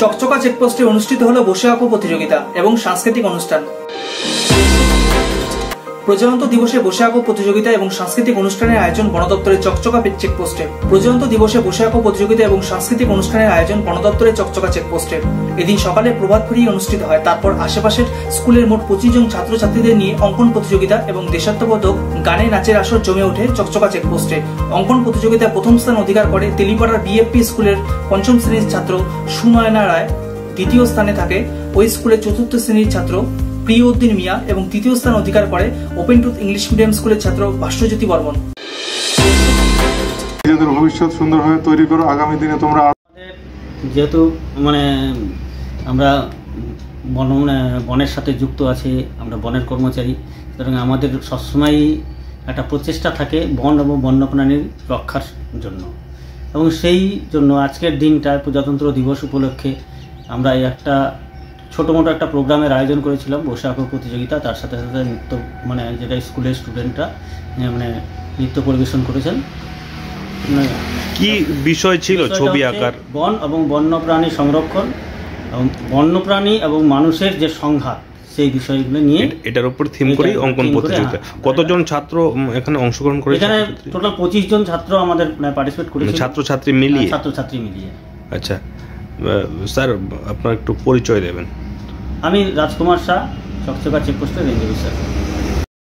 চকচকা চেকপোস্টে অনুষ্ঠিত হলো বসে আঁকো প্রতিযোগিতা এবং সাংস্কৃতিক অনুষ্ঠান। প্রজাতন্ত্র দিবসে বসে আঁকো প্রতিযোগিতা এবং সাংস্কৃতিক অনুষ্ঠানের আয়োজন বন দপ্তরের চকচকা চেকপোস্টে। প্রজাতন্ত্র দিবসে বসে আঁকো প্রতিযোগিতা এবং সাংস্কৃতিক অনুষ্ঠানের আয়োজন বন দপ্তরের চকচকা চেকপোস্টে। এদিন সকালে প্রভাত ফেরি অনুষ্ঠিত হয়। তারপর আশেপাশের স্কুলের মোট 25 জন ছাত্রছাত্রীদের নিয়ে অঙ্কন প্রতিযোগিতা এবং দেশাত্মবোধক গানে নাচের আসর জমে ওঠে চকচকা চেকপোস্টে। অঙ্কন প্রতিযোগিতায় প্রথম স্থান অধিকার করে তেলিপাড়ার বিএফপি স্কুলের 5ম শ্রেণীর ছাত্র সুনয়না রায়। দ্বিতীয় স্থানে থাকে ওই স্কুলের 4র্থ শ্রেণীর ছাত্র প্রিয়উদ্দিন মিয়া এবং তৃতীয় স্থান অধিকার করে ওপেন ট্রুথ ইংলিশ মিডিয়াম স্কুলের ছাত্র ভাষ্যজ্যোতি বর্মন। নিজেদের ভবিষ্যৎ সুন্দরভাবে তৈরি করো। আগামী দিনে তোমরা যেহেতু আমরা বনের সাথে যুক্ত আছি, আমরা বনের কর্মচারী, সুতরাং আমাদের সবসময়ই একটা প্রচেষ্টা থাকে বন এবং বন্যপ্রাণীর রক্ষার জন্য। এবং সেই জন্য আজকের দিনটা প্রজাতন্ত্র দিবস উপলক্ষে আমরা একটা ছোটো একটা প্রোগ্রামের আয়োজন করেছিলাম, বসে আঁকো প্রতিযোগিতা। তার সাথে সাথে নৃত্য যেটা স্কুলের স্টুডেন্টরা নৃত্য পরিবেশন করেছেন। কি বিষয় ছিল? ছবি আঁকার বন এবং বন্যপ্রাণী সংরক্ষণ এবং বন্যপ্রাণী এবং মানুষের যে সংঘাত, সেই বিষয়গুলো নিয়ে এটার উপর থিম করে অঙ্কন প্রতিযোগিতা। কতজন ছাত্র এখানে অংশগ্রহণ করেছে? এখানে টোটাল 25 জন ছাত্র আমাদের পার্টিসিপেট করেছে, ছাত্রছাত্রী মিলিয়ে। আচ্ছা স্যার, আপনার একটু পরিচয় দেবেন। আমি রাজকুমার শাহ, চকচকা চেকপোস্টের রেঞ্জ অফিসার।